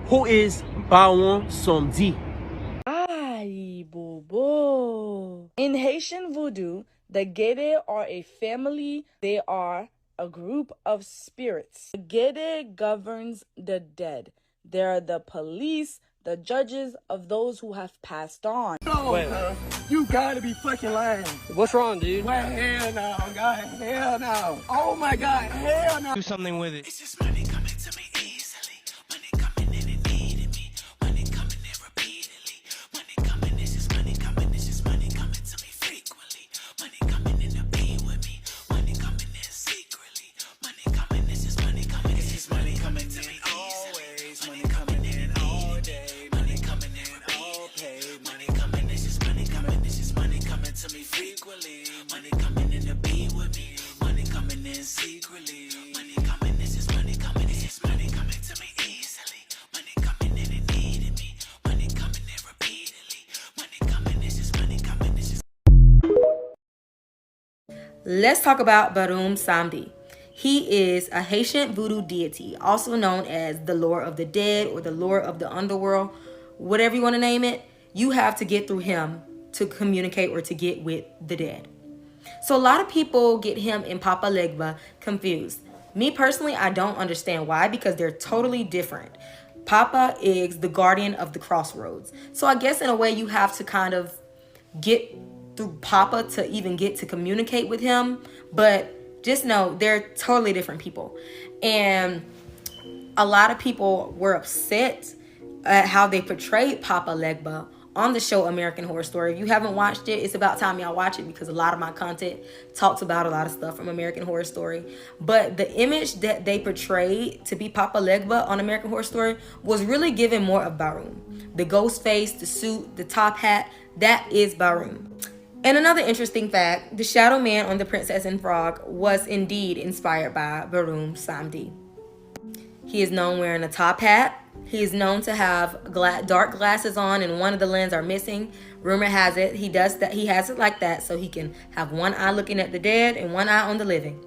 Who is Baron Samedi? Aïe, bobo. In Haitian voodoo, the Gede are a family. They are a group of spirits. The Gede governs the dead. They're the police, the judges of those who have passed on. No, you gotta be fucking lying. What's wrong, dude? Well, hell no, God, hell no. Oh my God, hell no. Do something with it. It's just money coming to me easily. Money coming in and needing me. Money coming in repeatedly. Money coming, it's just money coming. It's just money coming to me frequently. Money coming in to be with me. Money coming in secretly. Money coming, it's just money coming. It's just money coming to me always. Money coming in all day. Money coming in all pay. Money coming, it's just money coming. It's just money coming to me frequently. Money coming in to be with me. Money coming in secretly. Money coming, this is money coming. It's just money coming to me easily. Money coming in and needing me. Money coming in repeatedly. Money coming, this is money coming. This is. Let's talk about Barum Samedi. He is a Haitian voodoo deity, also known as the Lord of the Dead or the Lord of the Underworld, whatever you want to name it. You have to get through him to communicate or to get with the dead. So a lot of people get him and Papa Legba confused. Me personally, I don't understand why, because they're totally different. Papa is the guardian of the crossroads. So I guess in a way you have to kind of get through Papa to even get to communicate with him. But just know they're totally different people. And a lot of people were upset at how they portrayed Papa Legba on the show American Horror Story. If you haven't watched it, it's about time y'all watch it, because a lot of my content talks about a lot of stuff from American Horror Story. But the image that they portrayed to be Papa Legba on American Horror Story was really given more of Barum. The ghost face, the suit, the top hat, that is Barum. And another interesting fact, the shadow man on The Princess and Frog was indeed inspired by Barum Samedi. He is known wearing a top hat. He is known to have dark glasses on, and one of the lenses are missing. Rumor has it he has it like that so he can have one eye looking at the dead and one eye on the living.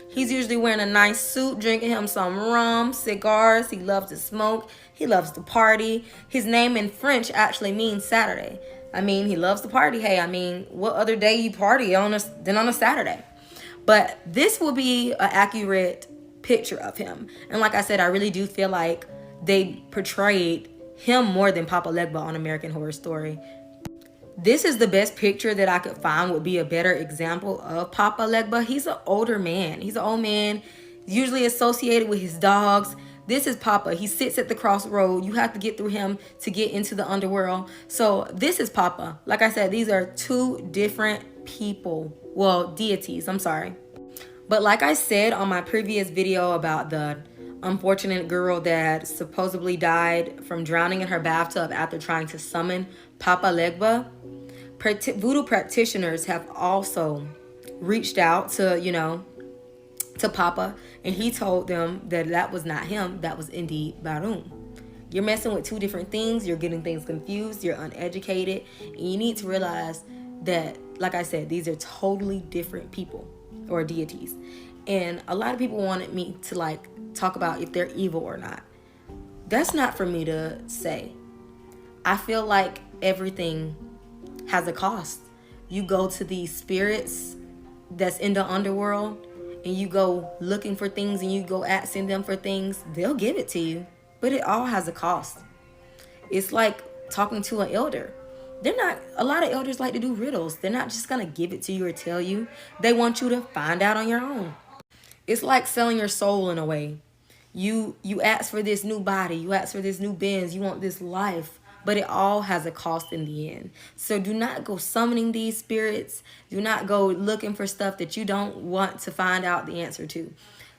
He's usually wearing a nice suit, drinking him some rum, cigars. He loves to smoke. He loves to party. His name in French actually means Saturday. I mean, he loves to party. Hey, I mean, what other day you party than on a Saturday? But this will be an accurate picture of him. And like I said, I really do feel like they portrayed him more than Papa Legba on American Horror Story. This is the best picture that I could find would be a better example of Papa Legba. He's an older man. He's an old man, usually associated with his dogs. This is Papa. He sits at the crossroad. You have to get through him to get into the underworld. So this is Papa. Like I said, these are two different people. Well, deities, I'm sorry. But like I said on my previous video about the unfortunate girl that supposedly died from drowning in her bathtub after trying to summon Papa Legba, voodoo practitioners have also reached out to Papa, and he told them that was not him, that was indeed Barum. You're messing with two different things. You're getting things confused. You're uneducated. And you need to realize that, like I said, these are totally different people or deities. And a lot of people wanted me to talk about if they're evil or not. That's not for me to say. I feel like everything has a cost. You go to these spirits that's in the underworld and you go looking for things and you go asking them for things, they'll give it to you. But it all has a cost. It's like talking to an elder. A lot of elders like to do riddles. They're not just gonna give it to you or tell you. They want you to find out on your own. It's like selling your soul in a way. You ask for this new body, you ask for this new Benz, you want this life, but it all has a cost in the end. So do not go summoning these spirits. Do not go looking for stuff that you don't want to find out the answer to.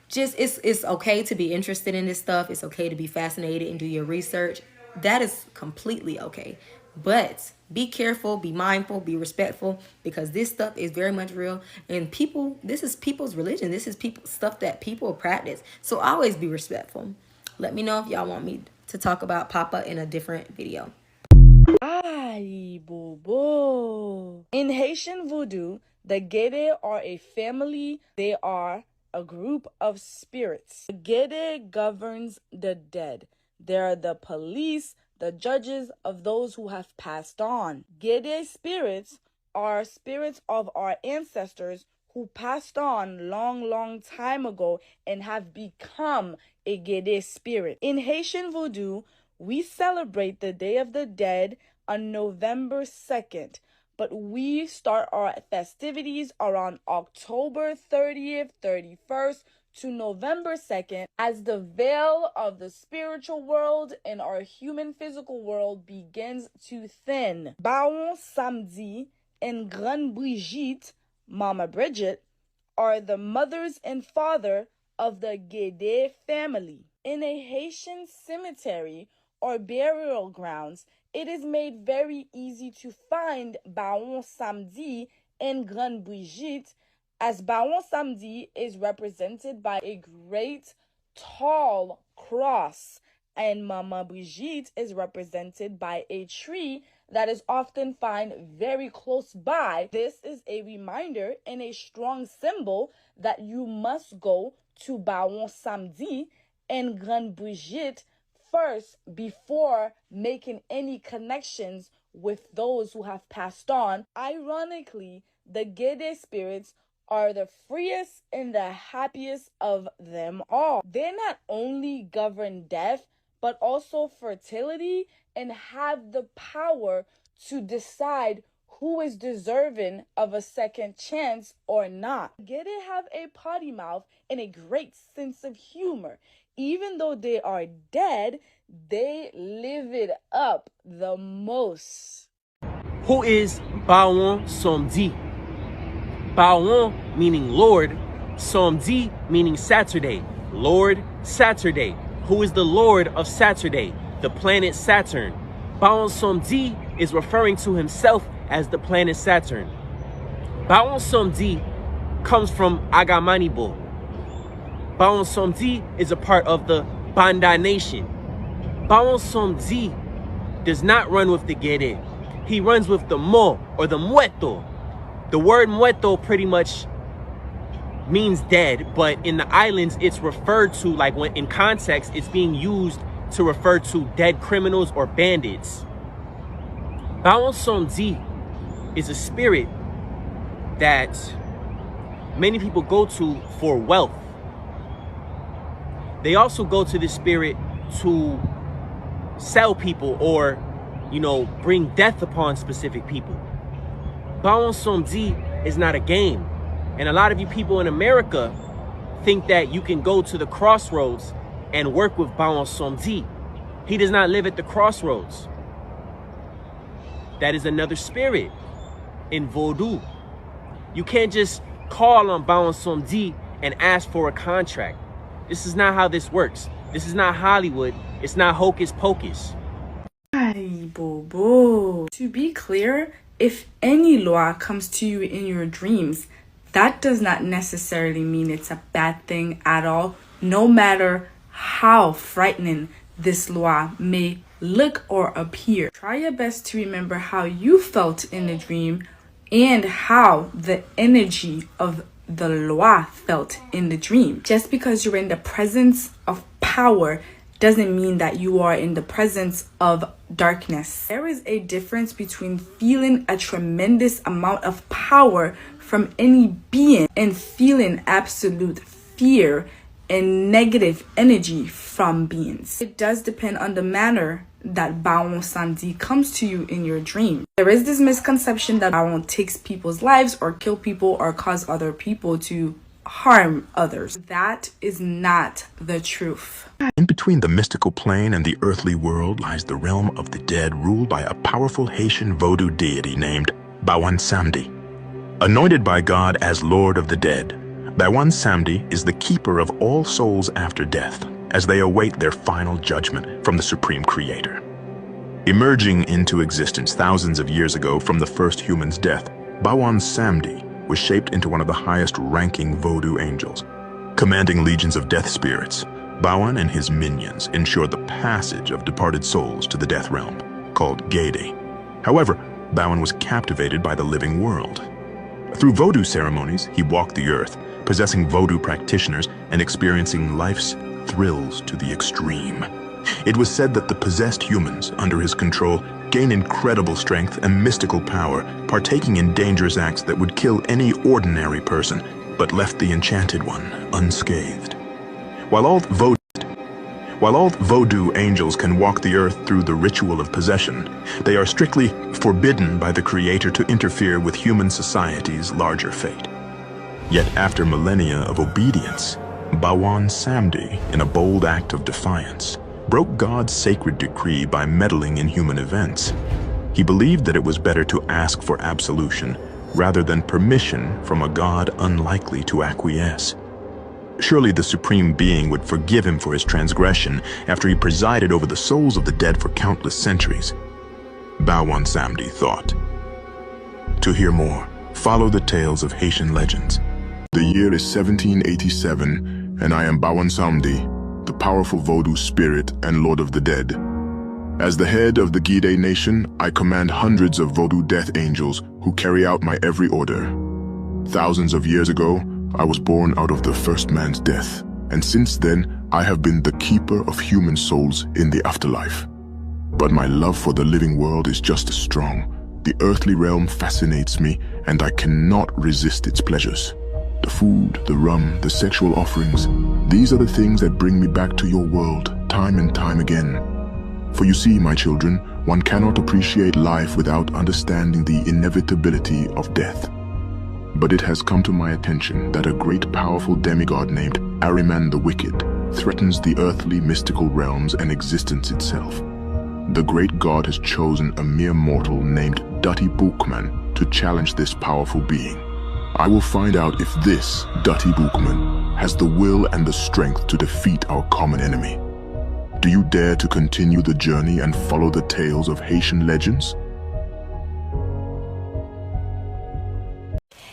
Just it's okay to be interested in this stuff. It's okay to be fascinated and do your research. That is completely okay. But be careful, be mindful, be respectful, because this stuff is very much real. And this is people's religion. This is stuff that people practice. So always be respectful. Let me know if y'all want me to talk about Papa in a different video. Aïe, bobo. In Haitian voodoo, the Gede are a family. They are a group of spirits. The Gede governs the dead. They're the police, the judges of those who have passed on. Gede spirits are spirits of our ancestors who passed on long time ago and have become a Gede spirit. In Haitian Voodoo, we celebrate the Day of the Dead on November 2nd, but we start our festivities around October 30th, 31st, to November 2nd as the veil of the spiritual world and our human physical world begins to thin. Baon Samedi and Grande Brijit, Mama Brijit, are the mothers and father of the Gede family. In a Haitian cemetery or burial grounds, it is made very easy to find Baon Samedi and Grande Brijit, as Baon Samedi is represented by a great tall cross, and Mama Brijit is represented by a tree that is often found very close by. This is a reminder and a strong symbol that you must go to Baon Samedi and Grande Brijit first before making any connections with those who have passed on. Ironically, the Gede spirits are the freest and the happiest of them all. They not only govern death, but also fertility and have the power to decide who is deserving of a second chance or not. Gede have a potty mouth and a great sense of humor. Even though they are dead, they live it up the most. Who is Baon Samedi? Baon meaning Lord, Samedi meaning Saturday. Lord Saturday. Who is the Lord of Saturday? The planet Saturn. Baon Samedi is referring to himself as the planet Saturn. Baon Samedi comes from Agamanibo. Baon Samedi is a part of the Banda Nation. Baon Samedi does not run with the Gede. He runs with the Mo or the Muerto. The word Muerto pretty much means dead, but in the islands it's referred to, like when in context, it's being used to refer to dead criminals or bandits. Baon Samedi is a spirit that many people go to for wealth. They also go to this spirit to sell people or, bring death upon specific people. Baon Samedi is not a game. And a lot of you people in America think that you can go to the crossroads and work with Baon Samedi. He does not live at the crossroads. That is another spirit in Vodou. You can't just call on Baon Samedi and ask for a contract. This is not how this works. This is not Hollywood. It's not hocus pocus. Ay, bobo. To be clear, if any law comes to you in your dreams, that does not necessarily mean it's a bad thing at all, no matter how frightening this law may look or appear. Try your best to remember how you felt in the dream and how the energy of the law felt in the dream. Just because you're in the presence of power doesn't mean that you are in the presence of darkness. There is a difference between feeling a tremendous amount of power from any being and feeling absolute fear and negative energy from beings. It does depend on the manner that Baon Samedi comes to you in your dream. There is this misconception that Baon takes people's lives or kill people or cause other people to harm others. That is not the truth. In between the mystical plane and the earthly world lies the realm of the dead, ruled by a powerful Haitian Vodou deity named Baon Samedi. Anointed by God as Lord of the Dead, Baon Samedi is the keeper of all souls after death, as they await their final judgment from the Supreme Creator. Emerging into existence thousands of years ago from the first human's death, Baon Samedi was shaped into one of the highest-ranking Vodou angels. Commanding legions of death spirits, Baon and his minions ensured the passage of departed souls to the death realm, called Gede. However, Baon was captivated by the living world. Through Vodou ceremonies, he walked the earth, possessing Vodou practitioners and experiencing life's thrills to the extreme. It was said that the possessed humans under his control gain incredible strength and mystical power, partaking in dangerous acts that would kill any ordinary person, but left the enchanted one unscathed. While all Vodou angels can walk the earth through the ritual of possession, they are strictly forbidden by the Creator to interfere with human society's larger fate. Yet after millennia of obedience, Bawan Samedi, in a bold act of defiance, broke God's sacred decree by meddling in human events. He believed that it was better to ask for absolution rather than permission from a God unlikely to acquiesce. Surely the Supreme Being would forgive him for his transgression after he presided over the souls of the dead for countless centuries. Bawan Samedi thought. To hear more, follow the tales of Haitian legends. The year is 1787, and I am Bawan Samedi, the powerful Vodou spirit and Lord of the Dead. As the head of the Gede nation, I command hundreds of Vodou death angels who carry out my every order. Thousands of years ago, I was born out of the first man's death, and since then, I have been the keeper of human souls in the afterlife. But my love for the living world is just as strong. The earthly realm fascinates me, and I cannot resist its pleasures. The food, the rum, the sexual offerings, these are the things that bring me back to your world, time and time again. For you see, my children, one cannot appreciate life without understanding the inevitability of death. But it has come to my attention that a great powerful demigod named Ahriman the Wicked threatens the earthly mystical realms and existence itself. The great god has chosen a mere mortal named Dutty Boukman to challenge this powerful being. I will find out if this Dutty Boukman has the will and the strength to defeat our common enemy. Do you dare to continue the journey and follow the tales of Haitian legends?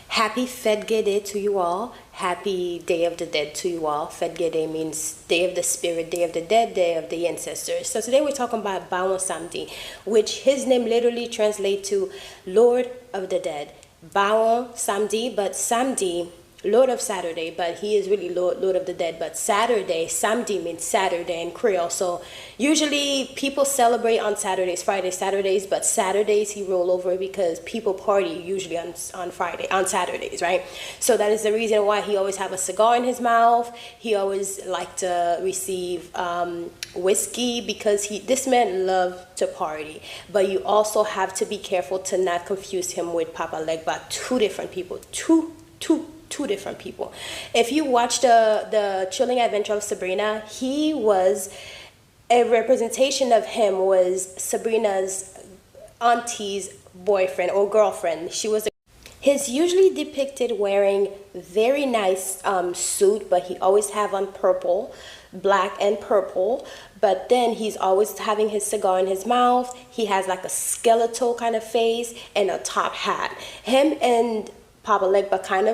Happy Fête Gede to you all. Happy Day of the Dead to you all. Fête Gede means Day of the Spirit, Day of the Dead, Day of the Ancestors. So today we're talking about Bawan Samedi, which his name literally translates to Lord of the Dead. Bawan Samedi, but Samedi, Lord of Saturday, but he is really Lord of the Dead. But Saturday, Samedi means Saturday in Creole. So usually people celebrate on Saturdays, Fridays, Saturdays, but Saturdays he roll over because people party usually on Saturdays, right? So that is the reason why he always have a cigar in his mouth. He always like to receive whiskey because this man loved to party. But you also have to be careful to not confuse him with Papa Legba. Two different people, two different people. If you watch the Chilling Adventure of Sabrina, he was a representation of him was Sabrina's auntie's boyfriend or girlfriend. He's usually depicted wearing very nice suit, but he always have on purple, black and purple. But then he's always having his cigar in his mouth. He has like a skeletal kind of face and a top hat. Him and Papa Legba kind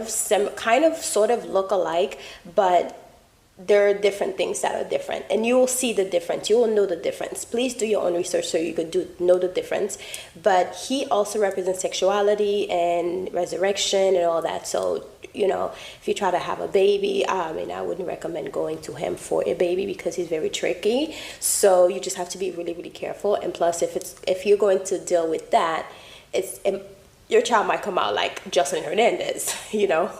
of sort of look alike, but there are different things that are different, and you will see the difference. You will know the difference. Please do your own research so you could know the difference. But he also represents sexuality and resurrection and all that. So, you know, if you try to have a baby, I wouldn't recommend going to him for a baby because he's very tricky. So you just have to be really, really careful. And plus, if you're going to deal with that, your child might come out like Justin Hernandez, you know,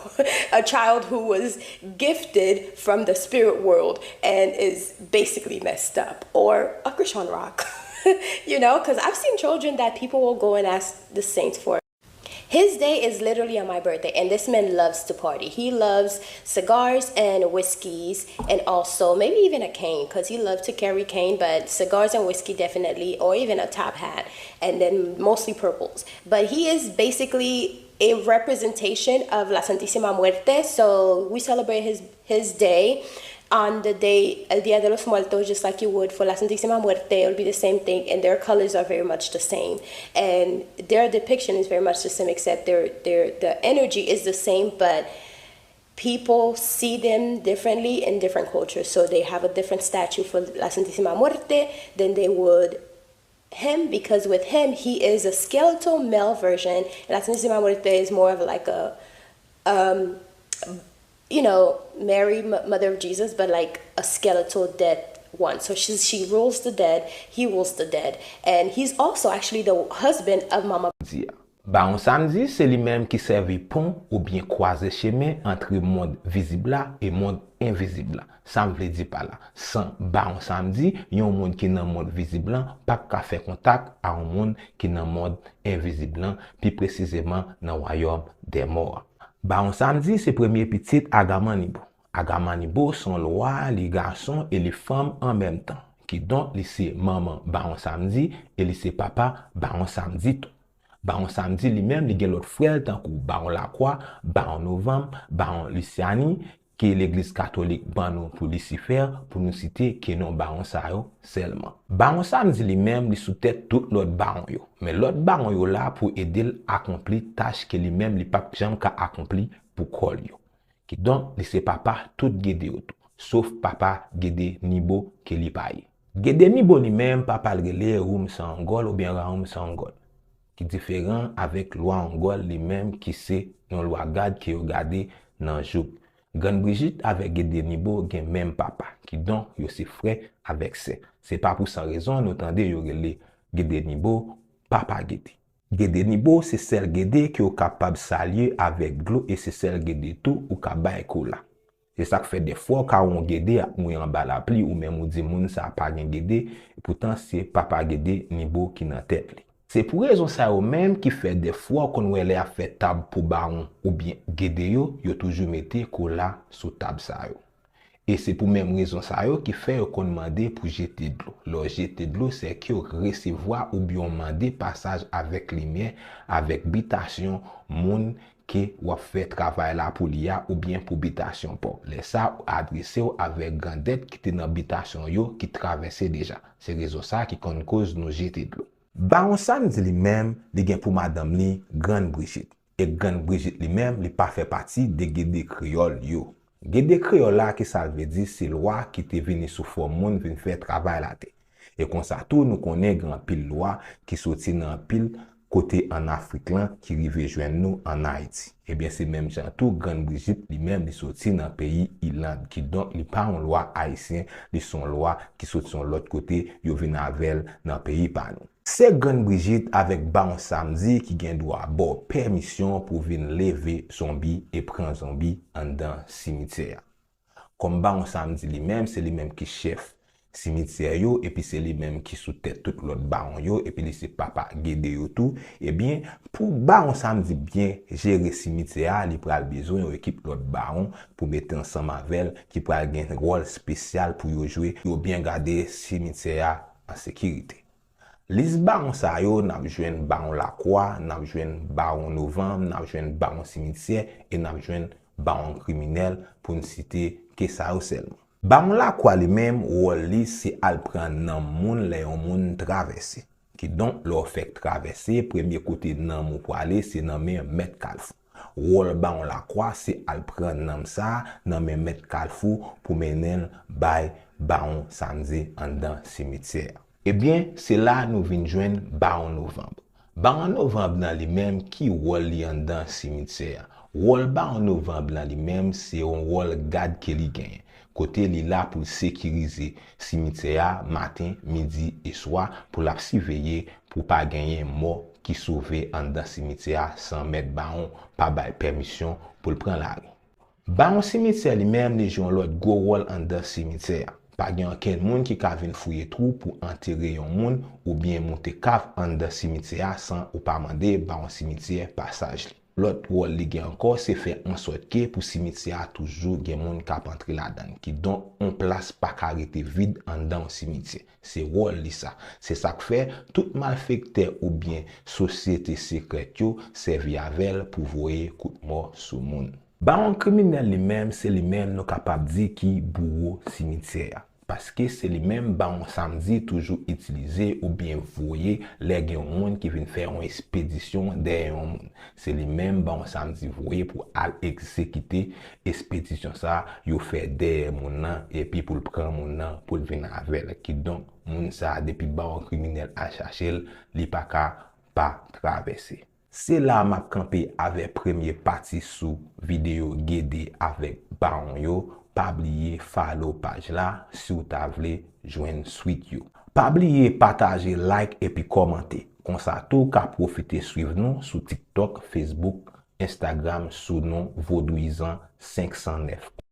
a child who was gifted from the spirit world and is basically messed up, or a Krishan Rock, you know, because I've seen children that people will go and ask the saints for. His day is literally on my birthday, and this man loves to party. He loves cigars and whiskeys, and also maybe even a cane, because he loves to carry cane, but cigars and whiskey definitely, or even a top hat, and then mostly purples. But he is basically a representation of La Santísima Muerte, so we celebrate his day on the day, El Día de los Muertos, just like you would for La Santísima Muerte. It will be the same thing, and their colors are very much the same, and their depiction is very much the same, except the energy is the same, but people see them differently in different cultures. So they have a different statue for La Santísima Muerte than they would him, because with him, he is a skeletal male version, and La Santísima Muerte is more of like a you know, Mary, Mother of Jesus, but like a skeletal dead one. So she rules the dead, he rules the dead. And he's also actually the husband of Mama Baron Samedi, c'est lui-même qui servait pont ou bien croisé chemin entre monde visible là et monde invisible là. Ça veut dire par là. Sans Baron Samedi, il y a un monde qui est dans le monde visible là, pas qu'à faire contact à un monde qui est dans le monde invisible là, plus précisément dans le royaume des morts. Baron Samedi, c'est premier petit Agamanibo. Agamanibo sont lois, les garçons et les femmes en même temps. Qui donc, c'est maman Baron Samedi et c'est papa Baron Samedi tout. Baron Samedi lui-même, il y a l'autre frère, tant que Baron Lacroix, Baron Novembre, Baron Luciani, qui est l'église catholique Baron pour Lucifer, pour nous citer, qui est non Baron Sayo seulement. Baron Samedi lui-même, il sous-tête tout l'autre Baron yo. Mais l'autre Baron yo là pour aider à accomplir tâche que lui-même, il pas jamais qu'à accomplir pour col yo. Qui donc, c'est papa tout Gede yo tout. Sauf papa Gede Nibo qui li paye. Gede Nibo lui-même, papa le relé Roum Sangol ou bien Raoum Sangol. Qui différent avec loi Angol lui-même qui c'est non loi garde qui regardé dans jour. Gan Brijit avec Gede Nibo gen même papa qui donc yo c'est frère avec c'est. C'est pas pour sa raison nous tendez yo relé Gede Nibo papa Gede. Gede Nibo c'est celle Gede qui est capable s'allier avec l'eau et c'est celle Gede tout ou kabay kola. C'est ça que fait des fois quand on Gede ou en bas la pli ou même on dit moun ça pas gen Gede et pourtant c'est papa Gede Nibo qui nan tête. C'est pour raison ça ou même qui fait des fois qu'on ouè a fait table pour baron ou bien Gede yo toujours mette kola sous table ça yo. Et c'est pour même raison ça yo qui fait qu'on demande pour jeter de l'eau. Le jeter de l'eau c'est que recevoir ou bien demander passage avec lumière, avec bitation moun qui ou fait travail là pour l'IA ou bien pour bitation pour. Les ça adressé avec grandette qui était dans bitation yo qui traversait déjà. C'est raison ça qui cause nous jeter de l'eau. Baron Samedi lui-même, il gen pour madame li Grande Brijit. Et Grande Brijit lui-même, il pas fait partie de Gede Créole yo. Gede Créole là, qui ça veut dire, c'est loi qui te venu sous forme moun vin faire travail la te. Et comme ça tout, nous connaît grand pile loi qui sorti dans pile côté en Afrique là, qui rive joindre nous en Haïti. Et bien c'est même genre tout Grande Brijit lui-même il sorti dans pays Irlande qui donc il pas en loi haïtien, ils sont loi qui sorti sur l'autre côté, yo vinn avec dans pays par nous. C'est Grande Brijit avec Baron Samedi qui gen droit bon permission pour venir lever zombie et prendre zombie en dans cimetière. Comme Baron Samedi lui-même, c'est lui-même qui chef cimetière yo et puis c'est lui-même qui sous tête tout l'autre baron yo et puis c'est papa Gede yo tout. Et bien pour Baron Samedi bien gérer cimetière, il pral besoin une équipe l'autre baron pour mettre ensemble avec qui pral gen un rôle spécial pour yo jouer yo bien garder cimetière en sécurité. Les barons sa yo n'a joine baron Lacroix, n'a joine baron Novembre, n'a joine baron cimetière et n'a joine baron criminel pour ne citer que ça seulement. Baron Lacroix lui-même rôle li c'est al prendre nan moun les moun traverser qui donc leur fait traverser premier côté nan moun pour aller c'est nan men Maître Kalfou. Rôle Baron Lacroix c'est al prendre nan ça nan men Maître Kalfou pour mener bay Baron Samedi en dans cimetière. Eh bien, c'est là nous venons joindre Baron Novembre. Baron Novembre dans lui-même qui rôle li en dans cimetière. Rôle Baron Novembre dans lui-même c'est un rôle garde qui li gagne. Côté li là pour sécuriser cimetière matin, midi et soir pour la surveiller pour pas gagner mort qui sauver en dans cimetière sans mettre baron pas bail permission pour le prendre la rue. Baron cimetière lui-même li joue l'autre gros rôle en dans cimetière. Pas gen aucun monde qui ka vinn fouiller trou pour enterrer un monde ou bien monter cave en dans cimetière sans ou pas demander baron cimetière passage. L'autre rôle li gen encore c'est faire en sorte que pour cimetière toujours gen monde qui entrer là-dedans qui donc on place pas carité vide en dans cimetière. C'est rôle li ça. C'est ça que fait tout malfaiteur ou bien société secrète yo servi avec pour voyer coup de mort sur monde. Baron criminel lui-même, c'est lui-même nous capable dire qui bourreau cimetière. Parce que c'est lui-même Baron Samedi toujours utilisé ou bien voyer les gens qui viennent faire une expédition derrière un monde. C'est lui-même Baron Samedi voyer pour aller exécuter expédition ça, yo fait derrière mon et puis pour le prendre mon pour venir avec qui donc moun ça depuis Baron criminel à chercher li pas traverser. C'est là m'a campé avec première partie sous vidéo Gede avec Baron yo pa bliye follow page la si ou ta vle jwen suite yo. Pa bliye partager, like epi komante. Kon sa tou ka profite suiv nou sou TikTok, Facebook, Instagram sou nom Vaudouisan 509.